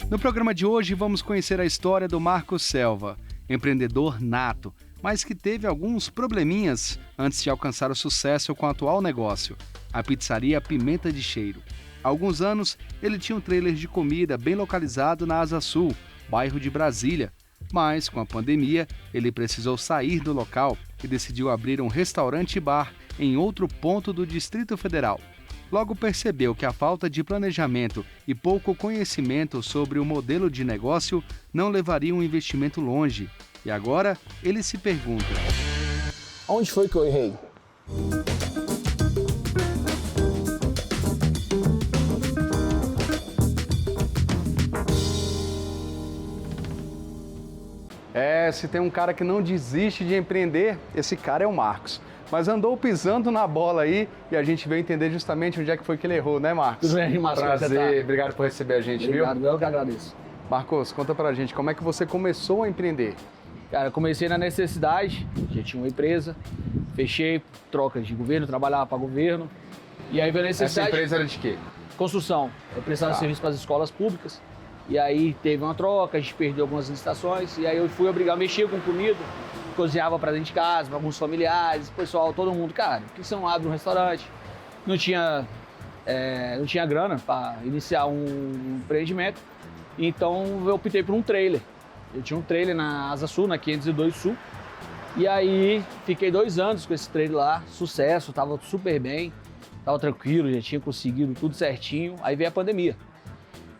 No programa de hoje vamos conhecer a história do Marcos Selva, empreendedor nato, mas que teve alguns probleminhas antes de alcançar o sucesso com o atual negócio, a pizzaria Pimenta de Cheiro. Há alguns anos ele tinha um trailer de comida bem localizado na Asa Sul, bairro de Brasília, mas com a pandemia ele precisou sair do local e decidiu abrir um restaurante e bar em outro ponto do Distrito Federal. Logo percebeu que a falta de planejamento e pouco conhecimento sobre o modelo de negócio não levaria um investimento longe. E agora ele se pergunta: onde foi que eu errei? Se tem um cara que não desiste de empreender, esse cara é o Marcos. Mas andou pisando na bola aí e a gente veio entender justamente onde é que foi que ele errou, né, Marcos? Tudo bem, Marcos. Prazer, obrigado por receber a gente, Obrigado, viu? eu que agradeço. Marcos, conta pra gente, como é que você começou a empreender? Cara, eu comecei na necessidade, já tinha uma empresa, fechei, troca de governo, trabalhava para governo. E aí veio a necessidade... Essa empresa era de quê? Construção. Eu prestava serviço para as escolas públicas. E aí teve uma troca, a gente perdeu algumas licitações. E aí eu fui obrigado a mexer com comida, cozinhava para dentro de casa, para alguns familiares, pessoal, todo mundo. Cara, por que você não abre um restaurante? Não tinha grana para iniciar um empreendimento. Então eu optei por um trailer. Eu tinha um trailer na Asa Sul, na 502 Sul. E aí fiquei 2 anos com esse trailer lá, sucesso, tava super bem, tava tranquilo, já tinha conseguido tudo certinho. Aí veio a pandemia.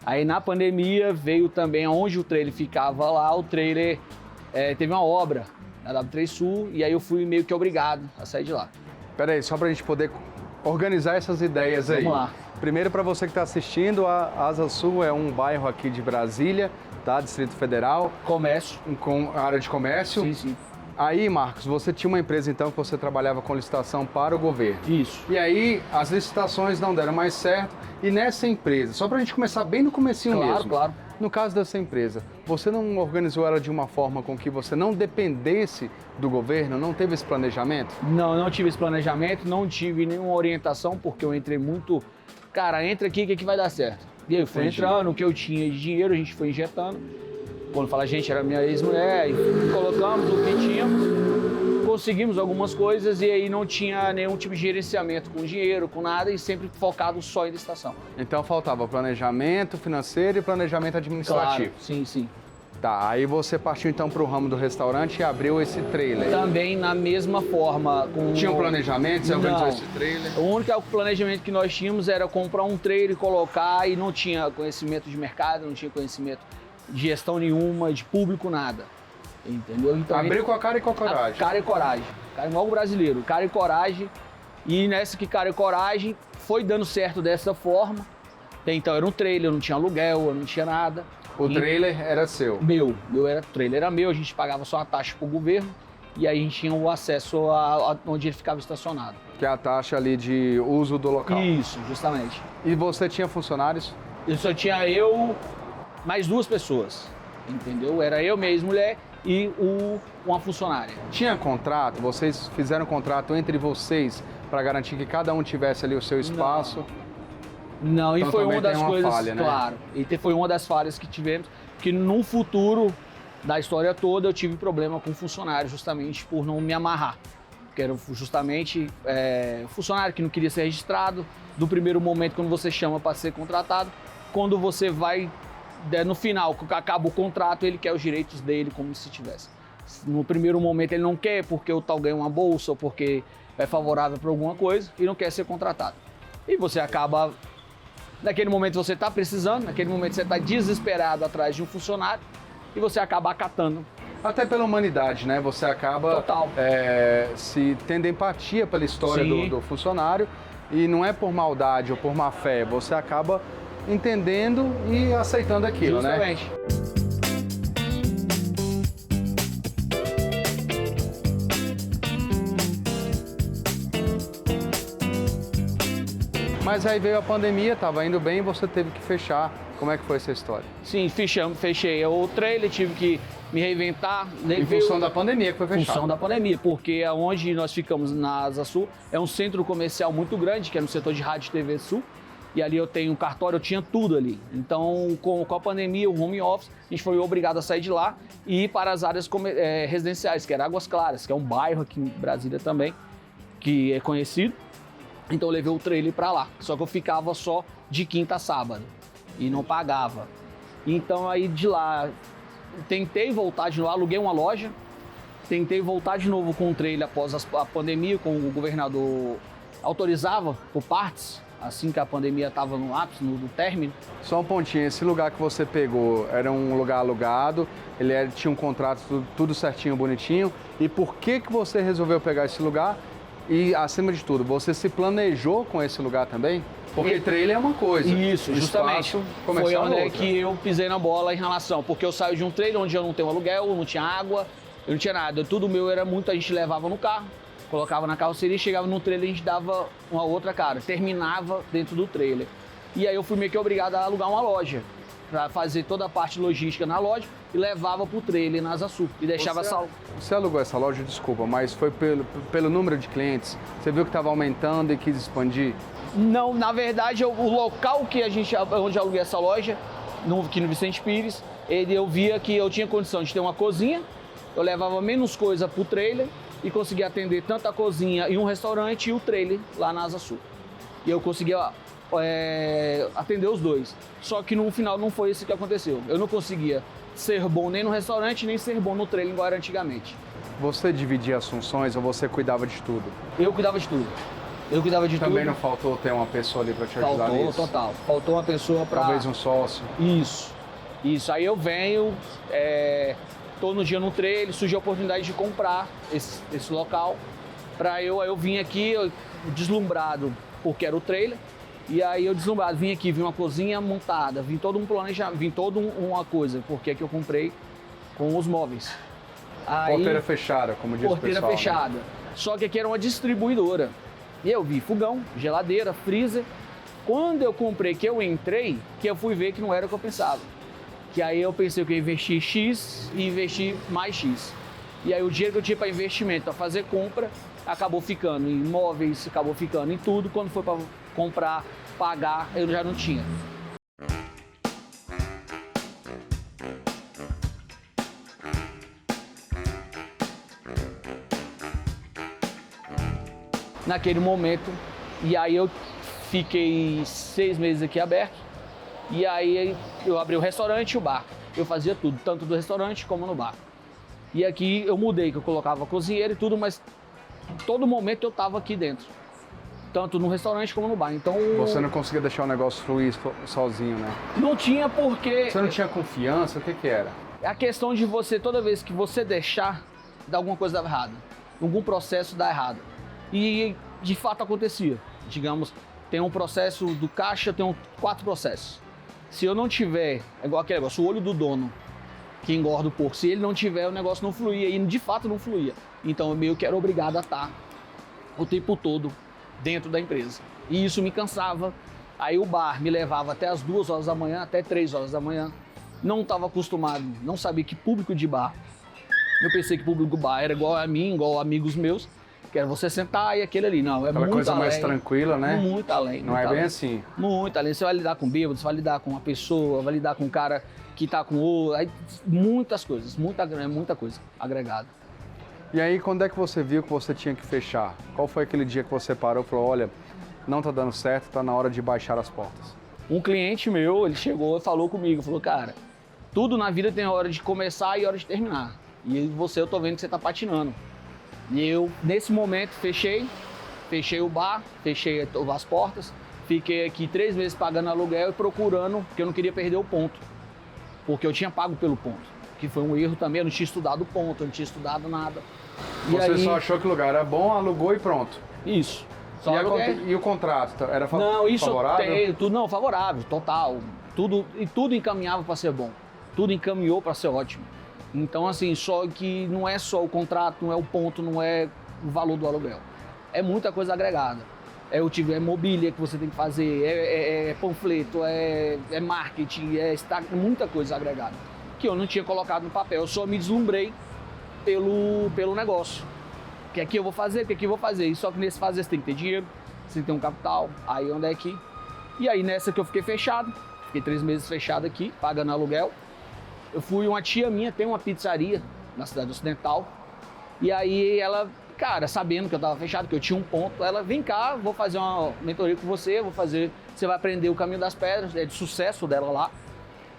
Aí na pandemia veio também, onde o trailer ficava lá, o trailer teve uma obra na W3 Sul, e aí eu fui meio que obrigado a sair de lá. Pera aí, só pra gente poder organizar essas ideias aí. Vamos lá. Primeiro, para você que está assistindo, a Asa Sul é um bairro aqui de Brasília, tá? Distrito Federal. Comércio. Com área de comércio. Sim, sim. Aí, Marcos, você tinha uma empresa então que você trabalhava com licitação para o governo. Isso. E aí, as licitações não deram mais certo. E nessa empresa, só para a gente começar bem no comecinho mesmo. Claro. No caso dessa empresa, você não organizou ela de uma forma com que você não dependesse do governo? Não teve esse planejamento? Não tive esse planejamento, não tive nenhuma orientação, porque eu entrei muito... Cara, entra aqui, que vai dar certo. E aí eu fui entrando, o que eu tinha de dinheiro, a gente foi injetando. Quando fala gente, era minha ex-mulher, e colocamos o que tínhamos, conseguimos algumas coisas e aí não tinha nenhum tipo de gerenciamento com dinheiro, com nada, e sempre focado só em licitação. Então faltava planejamento financeiro e planejamento administrativo. Claro, sim. Tá, aí você partiu então para o ramo do restaurante e abriu esse trailer. Também na mesma forma. Tinha um planejamento, você organizou Não. esse trailer? O único planejamento que nós tínhamos era comprar um trailer e colocar, e não tinha conhecimento de mercado, não tinha conhecimento de gestão nenhuma, de público, nada. Entendeu? Então, abriu com a cara e com a coragem. Cara e coragem. Cara igual o brasileiro, cara e coragem. E nessa que cara e coragem foi dando certo dessa forma. Então era um trailer, eu não tinha aluguel, eu não tinha nada. O trailer era seu? Meu era trailer, era meu, a gente pagava só uma taxa pro governo e aí a gente tinha o acesso a onde ele ficava estacionado. Que é a taxa ali de uso do local. Isso, justamente. E você tinha funcionários? Eu só tinha eu, mais 2 pessoas, entendeu? Era eu, minha ex-mulher e uma funcionária. Tinha contrato? Vocês fizeram contrato entre vocês para garantir que cada um tivesse ali o seu espaço? Não, então, e foi uma das coisas, falha, né? Claro, e foi uma das falhas que tivemos, que no futuro da história toda eu tive problema com funcionário justamente por não me amarrar. Que era justamente funcionário que não queria ser registrado, do primeiro momento quando você chama para ser contratado, quando você vai, no final, que acaba o contrato, ele quer os direitos dele como se tivesse. No primeiro momento ele não quer porque o tal ganha uma bolsa ou porque é favorável para alguma coisa e não quer ser contratado. E você acaba... Naquele momento você está precisando, naquele momento você está desesperado atrás de um funcionário e você acaba acatando. Até pela humanidade, né? Você acaba se tendo empatia pela história do funcionário e não é por maldade ou por má fé, você acaba entendendo e aceitando aquilo, justamente, né? Mas aí veio a pandemia, estava indo bem e você teve que fechar. Como é que foi essa história? Sim, fechei o trailer, tive que me reinventar. Em função da pandemia que foi fechado. Em função da pandemia, porque onde nós ficamos na Asa Sul é um centro comercial muito grande, que é no setor de rádio e TV Sul. E ali eu tenho um cartório, eu tinha tudo ali. Então, com a pandemia, o home office, a gente foi obrigado a sair de lá e ir para as áreas residenciais, que era Águas Claras, que é um bairro aqui em Brasília também, que é conhecido. Então eu levei o trailer para lá. Só que eu ficava só de quinta a sábado e não pagava. Então aí de lá, tentei voltar de novo, aluguei uma loja, tentei voltar de novo com o trailer após a pandemia, com o governador autorizava por partes, assim que a pandemia estava no ápice, no término. Só um pontinho, esse lugar que você pegou era um lugar alugado, tinha um contrato tudo certinho, bonitinho, e por que você resolveu pegar esse lugar? E, acima de tudo, você se planejou com esse lugar também? Porque trailer é uma coisa. Isso, justamente. Foi onde que eu pisei na bola em relação, porque eu saio de um trailer onde eu não tenho aluguel, não tinha água, eu não tinha nada. Tudo meu era muito, a gente levava no carro, colocava na carroceria, chegava no trailer e a gente dava uma outra cara, terminava dentro do trailer. E aí eu fui meio que obrigado a alugar uma loja, para fazer toda a parte logística na loja e levava pro trailer na Asa Sul e deixava salvo. Você alugou essa loja, desculpa, mas foi pelo número de clientes? Você viu que estava aumentando e quis expandir? Não, na verdade, o local que onde eu aluguei essa loja, aqui no Vicente Pires, eu via que eu tinha condição de ter uma cozinha, eu levava menos coisa pro trailer e conseguia atender tanto a cozinha e um restaurante e o trailer lá na Asa Sul. E eu conseguia atender os dois. Só que no final não foi isso que aconteceu. Eu não conseguia ser bom nem no restaurante, nem ser bom no trailer igual era antigamente. Você dividia as funções ou você cuidava de tudo? Eu cuidava de tudo. Eu cuidava de tudo. Também não faltou ter uma pessoa ali para te ajudar nisso? Faltou, total. Faltou uma pessoa para... Talvez um sócio. Isso. Aí eu venho, tô no dia no trailer, surgiu a oportunidade de comprar esse local. Eu vim aqui deslumbrado, porque era o trailer. E aí eu deslumbrado, vim aqui, vi uma cozinha montada, vi todo um planejamento, vi toda uma coisa, porque é que eu comprei com os móveis. Aí, porteira fechada, como diz o pessoal. Porteira fechada. Né? Só que aqui era uma distribuidora. E eu vi fogão, geladeira, freezer. Quando eu comprei, que eu entrei, que eu fui ver que não era o que eu pensava. Que aí eu pensei que eu ia investir X e investir mais X. E aí o dinheiro que eu tinha para investimento, para fazer compra, acabou ficando em imóveis, acabou ficando em tudo. Quando foi para comprar, pagar, eu já não tinha. Naquele momento, e aí eu fiquei 6 meses aqui aberto, e aí eu abri o restaurante e o bar. Eu fazia tudo, tanto do restaurante como no bar. E aqui eu mudei, que eu colocava cozinheiro e tudo, mas todo momento eu estava aqui dentro. Tanto no restaurante como no bar. Então, você não conseguia deixar o negócio fluir sozinho, né? Não tinha porque... Você não tinha confiança? O que era? É a questão de você, toda vez que você deixar, alguma coisa dava errado. Algum processo dá errado. E de fato acontecia. Digamos, tem um processo do caixa, tem 4 processos. Se eu não tiver, é igual aquele negócio, o olho do dono que engorda o porco, se ele não tiver, o negócio não fluía, e de fato não fluía. Então eu meio que era obrigado a estar o tempo todo dentro da empresa. E isso me cansava. Aí o bar me levava até as 2 horas da manhã, até 3 horas da manhã. Não estava acostumado, não sabia que público de bar. Eu pensei que público de bar era igual a mim, igual a amigos meus, que era você sentar e aquele ali. Não, é aquela muito coisa além, mais tranquila, né? Muito além. Não é bem assim. Muito além. Você vai lidar com bêbado, você vai lidar com uma pessoa, vai lidar com um cara que tá com outro. Aí, muitas coisas, muita coisa agregada. E aí, quando é que você viu que você tinha que fechar? Qual foi aquele dia que você parou e falou, olha, não tá dando certo, tá na hora de baixar as portas? Um cliente meu, ele chegou e falou comigo, falou, cara, tudo na vida tem hora de começar e hora de terminar. E você, eu tô vendo que você tá patinando. E eu, nesse momento, fechei o bar, fechei as portas, fiquei aqui 3 meses pagando aluguel e procurando, porque eu não queria perder o ponto. Porque eu tinha pago pelo ponto, que foi um erro também, eu não tinha estudado o ponto, eu não tinha estudado nada. Você só achou que o lugar era bom, alugou e pronto. Isso. E o contrato, era favorável? Não, isso não, favorável, total. Tudo encaminhava para ser bom, tudo encaminhou para ser ótimo. Então, assim, só que não é só o contrato, não é o ponto, não é o valor do aluguel. É muita coisa agregada. É mobília que você tem que fazer, é panfleto, é marketing, muita coisa agregada. Que eu não tinha colocado no papel, eu só me deslumbrei pelo negócio. O que aqui eu vou fazer, o que aqui eu vou fazer. E só que nesse fazer você tem que ter dinheiro, você tem que ter um capital. Aí onde é que E aí nessa que eu fiquei fechado, fiquei 3 meses fechado aqui, pagando aluguel. Eu fui, uma tia minha tem uma pizzaria na cidade ocidental. E aí ela, cara, sabendo que eu tava fechado, que eu tinha um ponto, ela, vem cá, vou fazer uma mentoria com você, você vai aprender o caminho das pedras, é de sucesso dela lá.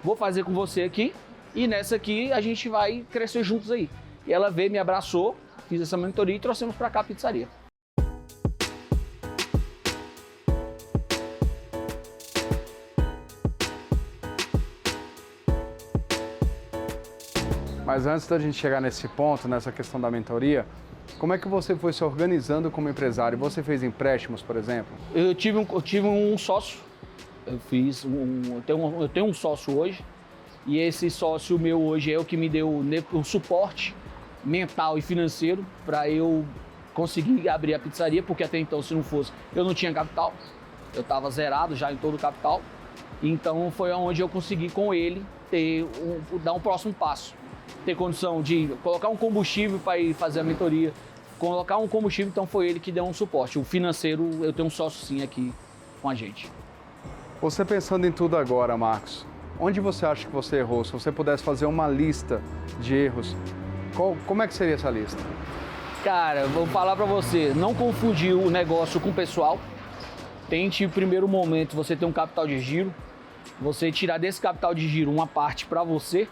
Vou fazer com você aqui e nessa aqui a gente vai crescer juntos aí. E ela veio, me abraçou, fiz essa mentoria e trouxemos pra cá a pizzaria. Mas antes da gente chegar nesse ponto, nessa questão da mentoria, como é que você foi se organizando como empresário? Você fez empréstimos, por exemplo? Eu tive um sócio, eu tenho um sócio hoje, e esse sócio meu hoje é o que me deu o suporte mental e financeiro para eu conseguir abrir a pizzaria, porque até então, se não fosse, eu não tinha capital, eu estava zerado já em todo o capital, então foi onde eu consegui com ele dar um próximo passo. Ter condição de colocar um combustível para ir fazer a mentoria, colocar um combustível, então foi ele que deu um suporte. O financeiro, eu tenho um sócio sim aqui com a gente. Você pensando em tudo agora, Marcos, onde você acha que você errou? Se você pudesse fazer uma lista de erros, como é que seria essa lista? Cara, vou falar para você, não confundir o negócio com o pessoal. Tente, no primeiro momento, você ter um capital de giro, você tirar desse capital de giro uma parte para você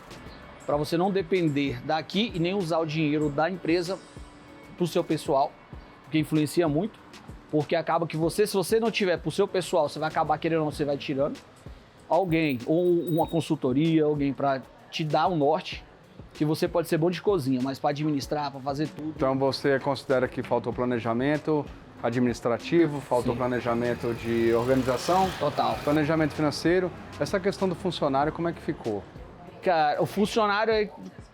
não depender daqui e nem usar o dinheiro da empresa para o seu pessoal, porque influencia muito, porque acaba que se você não tiver para o seu pessoal, você vai acabar querendo ou não, você vai tirando alguém, ou uma consultoria, alguém para te dar o norte, que você pode ser bom de cozinha, mas para administrar, para fazer tudo. Então você considera que faltou planejamento administrativo, faltou Sim. Planejamento de organização? Total. Planejamento financeiro. Essa questão do funcionário, como é que ficou? Cara, o funcionário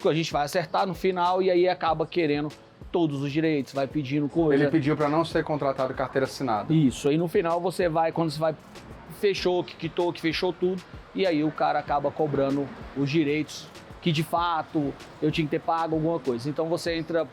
a gente vai acertar no final e aí acaba querendo todos os direitos, vai pedindo coisa. Ele pediu para não ser contratado carteira assinada. Isso, aí no final quando você vai, fechou, que quitou, que fechou tudo, e aí o cara acaba cobrando os direitos que de fato eu tinha que ter pago alguma coisa. Então você entra,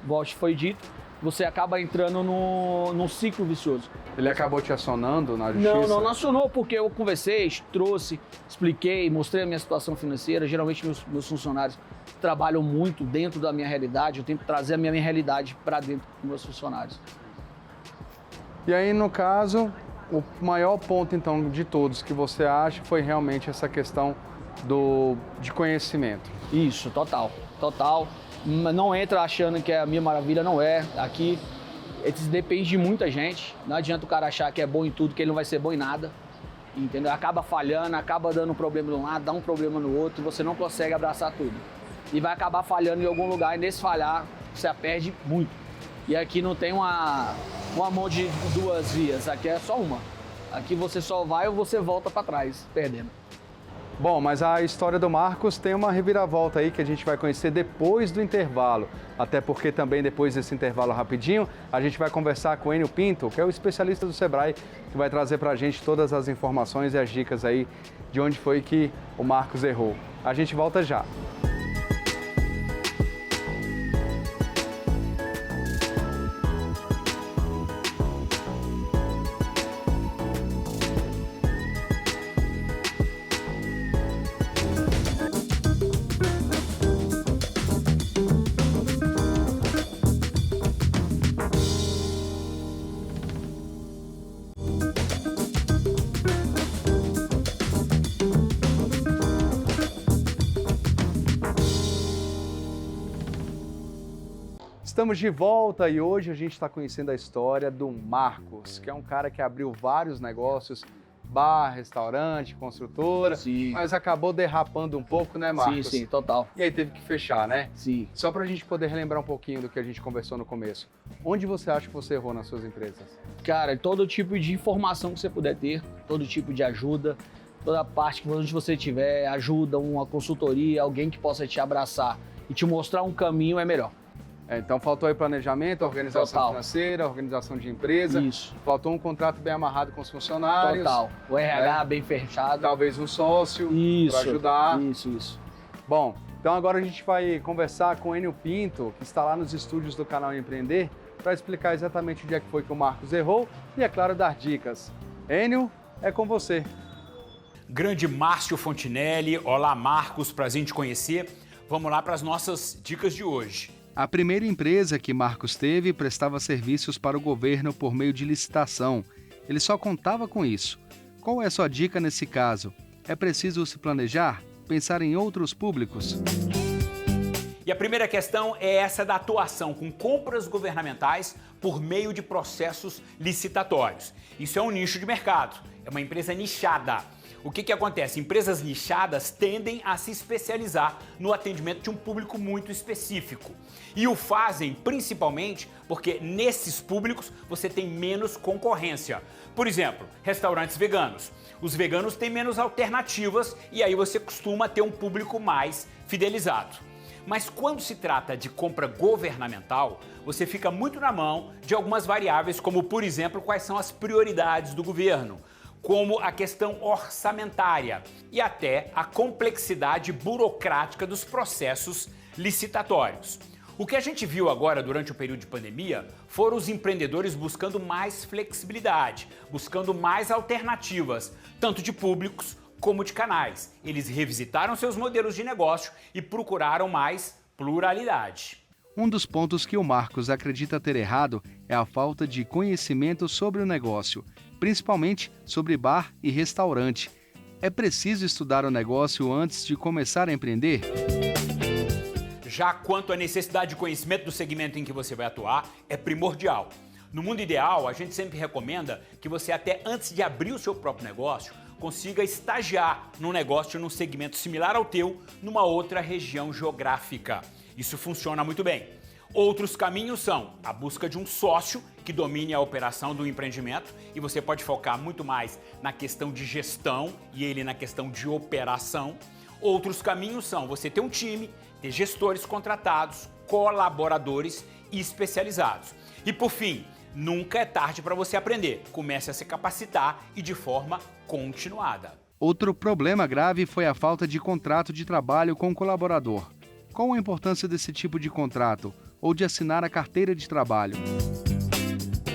igual foi dito, você acaba entrando num ciclo vicioso. Ele acabou te acionando na justiça? Não acionou, porque eu conversei, trouxe, expliquei, mostrei a minha situação financeira. Geralmente meus funcionários trabalham muito dentro da minha realidade, eu tento trazer a minha realidade para dentro dos meus funcionários. E aí, no caso, o maior ponto, então, de todos que você acha foi realmente essa questão de conhecimento. Isso, total. Não entra achando que é a minha maravilha, não é. Aqui depende de muita gente. Não adianta o cara achar que é bom em tudo, que ele não vai ser bom em nada. Entendeu? Acaba falhando, acaba dando um problema de um lado, dá um problema no outro, e você não consegue abraçar tudo. E vai acabar falhando em algum lugar, e nesse falhar, você perde muito. E aqui não tem uma mão de 2 vias, aqui é só uma. Aqui você só vai ou você volta para trás, perdendo. Bom, mas a história do Marcos tem uma reviravolta aí que a gente vai conhecer depois do intervalo. Até porque também depois desse intervalo rapidinho, a gente vai conversar com o Enio Pinto, que é o especialista do Sebrae, que vai trazer pra gente todas as informações e as dicas aí de onde foi que o Marcos errou. A gente volta já. Estamos de volta e hoje a gente está conhecendo a história do Marcos, que é um cara que abriu vários negócios, bar, restaurante, construtora, Sim. mas acabou derrapando um pouco, né, Marcos? Sim, total. E aí teve que fechar, né? Sim. Só para a gente poder relembrar um pouquinho do que a gente conversou no começo. Onde você acha que você errou nas suas empresas? Cara, todo tipo de informação que você puder ter, todo tipo de ajuda, toda parte que onde você tiver, ajuda, uma consultoria, alguém que possa te abraçar e te mostrar um caminho é melhor. Então faltou aí planejamento, organização Total. financeira, organização de empresa. Isso. Faltou um contrato bem amarrado com os funcionários. Total. O RH né? bem fechado. Talvez um sócio Isso. para ajudar. Isso. Bom, então agora a gente vai conversar com o Enio Pinto, que está lá nos estúdios do canal Empreender, para explicar exatamente onde é que foi que o Marcos errou e, é claro, dar dicas. Enio, é com você. Grande Márcio Fontinelli. Olá, Marcos, prazer em te conhecer. Vamos lá para as nossas dicas de hoje. A primeira empresa que Marcos teve prestava serviços para o governo por meio de licitação. Ele só contava com isso. Qual é a sua dica nesse caso? É preciso se planejar? Pensar em outros públicos? E a primeira questão é essa da atuação com compras governamentais por meio de processos licitatórios. Isso é um nicho de mercado, é uma empresa nichada. O que acontece? Empresas nichadas tendem a se especializar no atendimento de um público muito específico. E o fazem principalmente porque nesses públicos você tem menos concorrência. Por exemplo, restaurantes veganos. Os veganos têm menos alternativas e aí você costuma ter um público mais fidelizado. Mas quando se trata de compra governamental, você fica muito na mão de algumas variáveis, como, por exemplo, quais são as prioridades do governo, como a questão orçamentária e até a complexidade burocrática dos processos licitatórios. O que a gente viu agora durante o período de pandemia foram os empreendedores buscando mais flexibilidade, buscando mais alternativas, tanto de públicos como de canais. Eles revisitaram seus modelos de negócio e procuraram mais pluralidade. Um dos pontos que o Marcos acredita ter errado é a falta de conhecimento sobre o negócio, principalmente sobre bar e restaurante. É preciso estudar o negócio antes de começar a empreender? Já quanto à necessidade de conhecimento do segmento em que você vai atuar, é primordial. No mundo ideal, a gente sempre recomenda que você, até antes de abrir o seu próprio negócio, consiga estagiar num negócio num segmento similar ao teu, numa outra região geográfica. Isso funciona muito bem. Outros caminhos são a busca de um sócio que domine a operação do empreendimento e você pode focar muito mais na questão de gestão e ele na questão de operação. Outros caminhos são você ter um time, ter gestores contratados, colaboradores e especializados. E por fim, nunca é tarde para você aprender. Comece a se capacitar e de forma continuada. Outro problema grave foi a falta de contrato de trabalho com o colaborador. Qual a importância desse tipo de contrato ou de assinar a carteira de trabalho?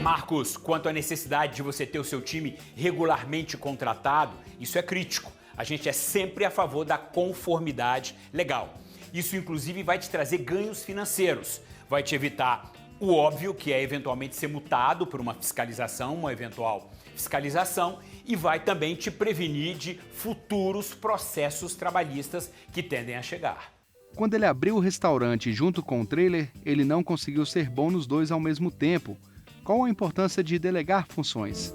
Marcos, quanto à necessidade de você ter o seu time regularmente contratado, isso é crítico. A gente é sempre a favor da conformidade legal. Isso, inclusive, vai te trazer ganhos financeiros. Vai te evitar o óbvio, que é eventualmente ser multado por uma fiscalização, uma eventual fiscalização, e vai também te prevenir de futuros processos trabalhistas que tendem a chegar. Quando ele abriu o restaurante junto com o trailer, ele não conseguiu ser bom nos dois ao mesmo tempo. Qual a importância de delegar funções?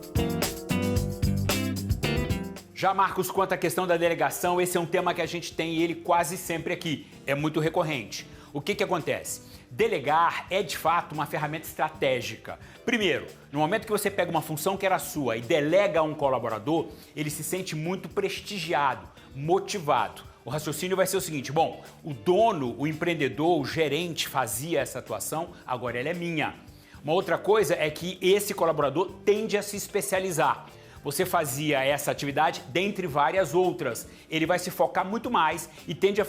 Já, Marcos, quanto à questão da delegação, esse é um tema que a gente tem ele quase sempre aqui. É muito recorrente. O que acontece? Delegar é, de fato, uma ferramenta estratégica. Primeiro, no momento que você pega uma função que era sua e delega a um colaborador, ele se sente muito prestigiado, motivado. O raciocínio vai ser o seguinte: bom, o dono, o empreendedor, o gerente fazia essa atuação, agora ela é minha. Uma outra coisa é que esse colaborador tende a se especializar. Você fazia essa atividade dentre várias outras. Ele vai se focar muito mais e tende a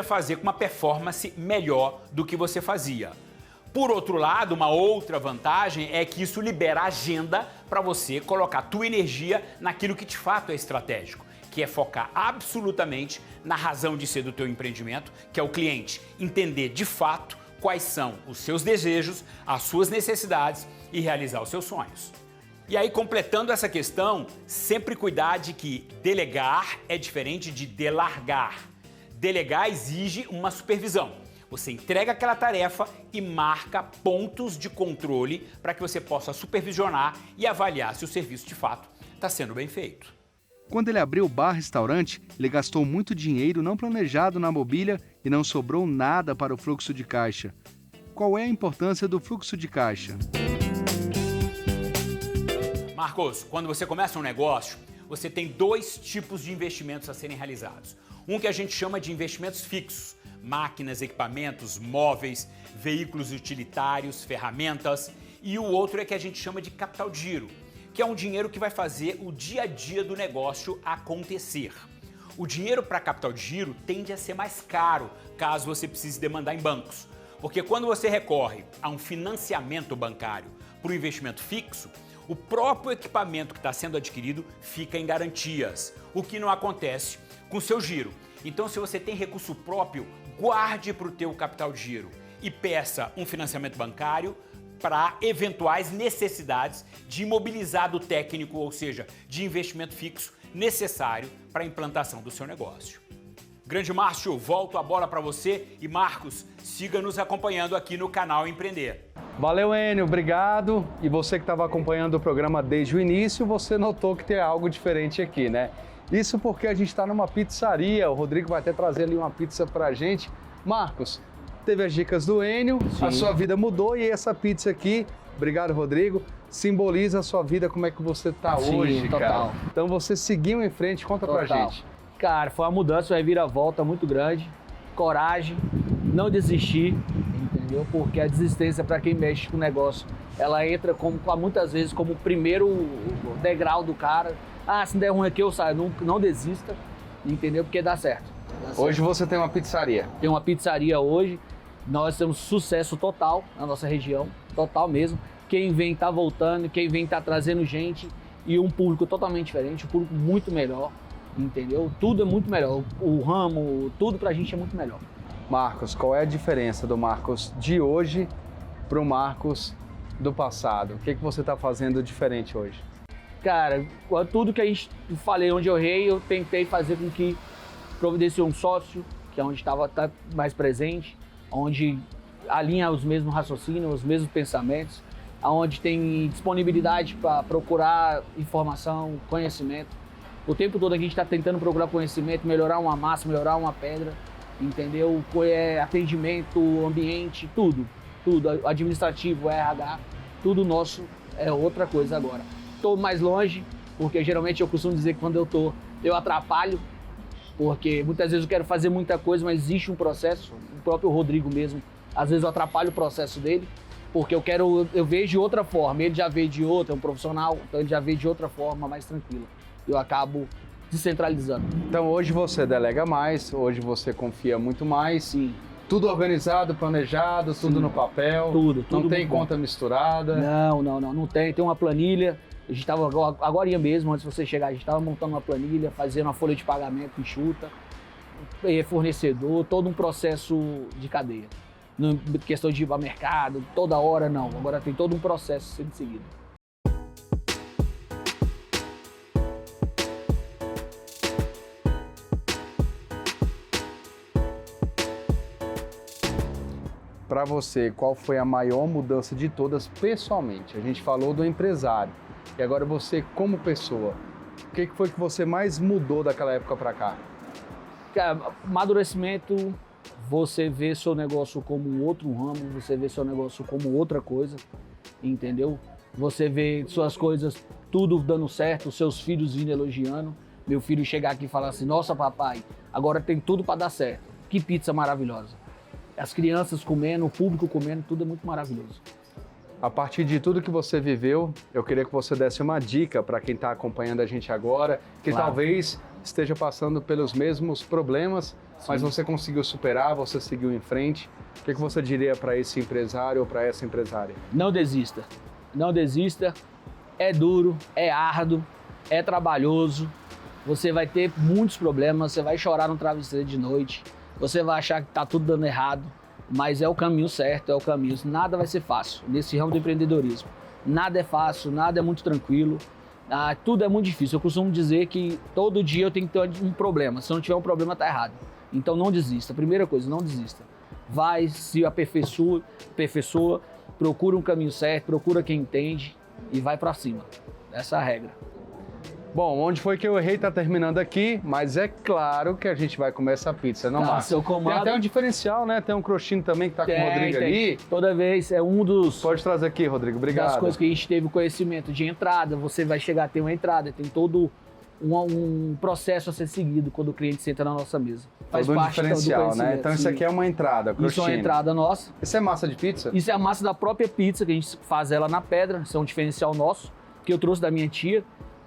fazer com uma performance melhor do que você fazia. Por outro lado, uma outra vantagem é que isso libera agenda para você colocar a tua energia naquilo que de fato é estratégico, que é focar absolutamente na razão de ser do teu empreendimento, que é o cliente, entender de fato quais são os seus desejos, as suas necessidades e realizar os seus sonhos. E aí, completando essa questão, sempre cuidar de que delegar é diferente de delargar. Delegar exige uma supervisão. Você entrega aquela tarefa e marca pontos de controle para que você possa supervisionar e avaliar se o serviço de fato está sendo bem feito. Quando ele abriu o bar-restaurante, ele gastou muito dinheiro não planejado na mobília e não sobrou nada para o fluxo de caixa. Qual é a importância do fluxo de caixa? Marcos, quando você começa um negócio, você tem dois tipos de investimentos a serem realizados. Um que a gente chama de investimentos fixos, máquinas, equipamentos, móveis, veículos utilitários, ferramentas, e o outro é que a gente chama de capital de giro, que é um dinheiro que vai fazer o dia a dia do negócio acontecer. O dinheiro para capital de giro tende a ser mais caro caso você precise demandar em bancos. Porque quando você recorre a um financiamento bancário para um investimento fixo, o próprio equipamento que está sendo adquirido fica em garantias, o que não acontece com o seu giro. Então, se você tem recurso próprio, guarde para o teu capital de giro e peça um financiamento bancário para eventuais necessidades de imobilizado técnico, ou seja, de investimento fixo necessário para a implantação do seu negócio. Grande Márcio, volto a bola para você e Marcos, siga nos acompanhando aqui no canal Empreender. Valeu, Enio, obrigado. E você que estava acompanhando o programa desde o início, você notou que tem algo diferente aqui, né? Isso porque a gente está numa pizzaria, o Rodrigo vai até trazer ali uma pizza para a gente. Marcos, teve as dicas do Enio, a sua vida mudou e essa pizza aqui, obrigado, Rodrigo, simboliza a sua vida, como é que você está hoje, total. cara. Então você seguiu em frente, conta pra gente. Cara, foi uma mudança, uma reviravolta muito grande, coragem, não desistir, entendeu? Porque a desistência para quem mexe com o negócio, ela entra como, muitas vezes como o primeiro degrau do cara. Ah, se der ruim aqui eu saio, não desista, entendeu? Porque dá certo. Hoje você tem uma pizzaria. Tem uma pizzaria hoje, nós temos sucesso total na nossa região, total mesmo. Quem vem tá voltando, quem vem tá trazendo gente e um público totalmente diferente, um público muito melhor, entendeu? Tudo é muito melhor, o ramo, tudo pra gente é muito melhor. Marcos, qual é a diferença do Marcos de hoje pro Marcos do passado? O que você está fazendo diferente hoje? Cara, tudo que a gente falei, onde eu errei, eu tentei fazer com que providenciou um sócio, que é onde estava mais presente, onde alinha os mesmos raciocínios, os mesmos pensamentos, onde tem disponibilidade para procurar informação, conhecimento. O tempo todo a gente está tentando procurar conhecimento, melhorar uma massa, melhorar uma pedra, entendeu? Atendimento, ambiente, tudo, administrativo, RH, tudo nosso é outra coisa agora. Estou mais longe, porque geralmente eu costumo dizer que quando eu atrapalho, porque muitas vezes eu quero fazer muita coisa, mas existe um processo, o próprio Rodrigo mesmo, às vezes eu atrapalho o processo dele, porque eu vejo de outra forma, ele já vê de outra, é um profissional, então ele já vê de outra forma, mais tranquila. Eu acabo descentralizando. Então hoje você delega mais, hoje você confia muito mais. Sim. Tudo organizado, planejado, tudo no papel. Tudo. Não tem conta misturada. Não tem. Tem uma planilha. A gente estava agora mesmo, antes de você chegar, a gente estava montando uma planilha, fazendo uma folha de pagamento enxuta, fornecedor, todo um processo de cadeia. Não questão de ir ao mercado, toda hora não. Agora tem todo um processo sendo seguido. Para você, qual foi a maior mudança de todas pessoalmente? A gente falou do empresário. E agora você, como pessoa, o que foi que você mais mudou daquela época para cá? Cara, amadurecimento, você vê seu negócio como outro ramo, você vê seu negócio como outra coisa, entendeu? Você vê suas coisas tudo dando certo, seus filhos vindo elogiando. Meu filho chegar aqui e falar assim, nossa papai, agora tem tudo para dar certo. Que pizza maravilhosa. As crianças comendo, o público comendo, tudo é muito maravilhoso. A partir de tudo que você viveu, eu queria que você desse uma dica para quem está acompanhando a gente agora, que talvez esteja passando pelos mesmos problemas, mas você conseguiu superar, você seguiu em frente. O que você diria para esse empresário ou para essa empresária? Não desista. Não desista. É duro, é árduo, é trabalhoso. Você vai ter muitos problemas, você vai chorar no travesseiro de noite, você vai achar que está tudo dando errado. Mas é o caminho certo, é o caminho. Nada vai ser fácil nesse ramo do empreendedorismo. Nada é fácil, nada é muito tranquilo. Tudo é muito difícil. Eu costumo dizer que todo dia eu tenho que ter um problema. Se eu não tiver um problema, tá errado. Então não desista. Primeira coisa, não desista. Vai, se aperfeiçoa, procura um caminho certo, procura quem entende e vai para cima. Essa é a regra. Bom, onde foi que eu errei tá terminando aqui, mas é claro que a gente vai comer essa pizza, não, Marcos? Seu comando... Tem até um diferencial, né? Tem um crostinho também que tá com o Rodrigo ali. Toda vez, é um dos... Pode trazer aqui, Rodrigo, obrigado. Das coisas que a gente teve conhecimento de entrada, você vai chegar a ter uma entrada, tem todo um processo a ser seguido quando o cliente senta na nossa mesa. Faz todo um parte diferencial, do né? Então isso aqui é uma entrada, crostino. Isso é uma entrada nossa. Isso é massa de pizza? Isso é a massa da própria pizza, que a gente faz ela na pedra, isso é um diferencial nosso, que eu trouxe da minha tia,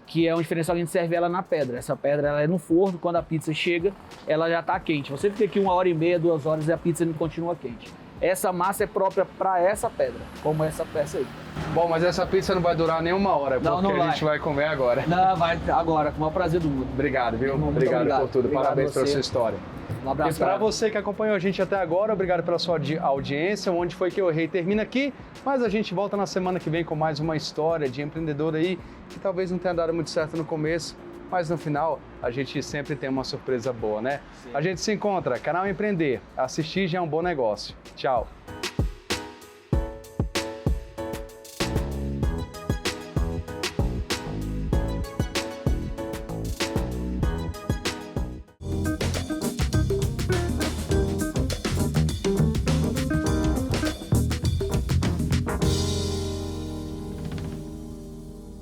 que é um diferencial que a gente serve ela na pedra. Essa pedra ela é no forno, quando a pizza chega, ela já está quente. Você fica aqui 1h30, 2 horas e a pizza não continua quente. essa massa é própria para essa pedra, como essa peça aí. Bom, mas essa pizza não vai durar nem 1 hora, Não, porque não a gente vai comer agora. Não, vai agora, com o maior prazer do mundo. Obrigado, viu? Muito Obrigado por tudo. Obrigado Parabéns a pela você. sua história. Um abraço. E para cara. você que acompanhou a gente até agora, obrigado pela sua audiência. Onde Foi Que Eu Errei termina aqui, mas a gente volta na semana que vem com mais uma história de empreendedor aí que talvez não tenha dado muito certo no começo, mas no final a gente sempre tem uma surpresa boa, né? Sim. A gente se encontra, canal Empreender. Assistir já é um bom negócio. Tchau.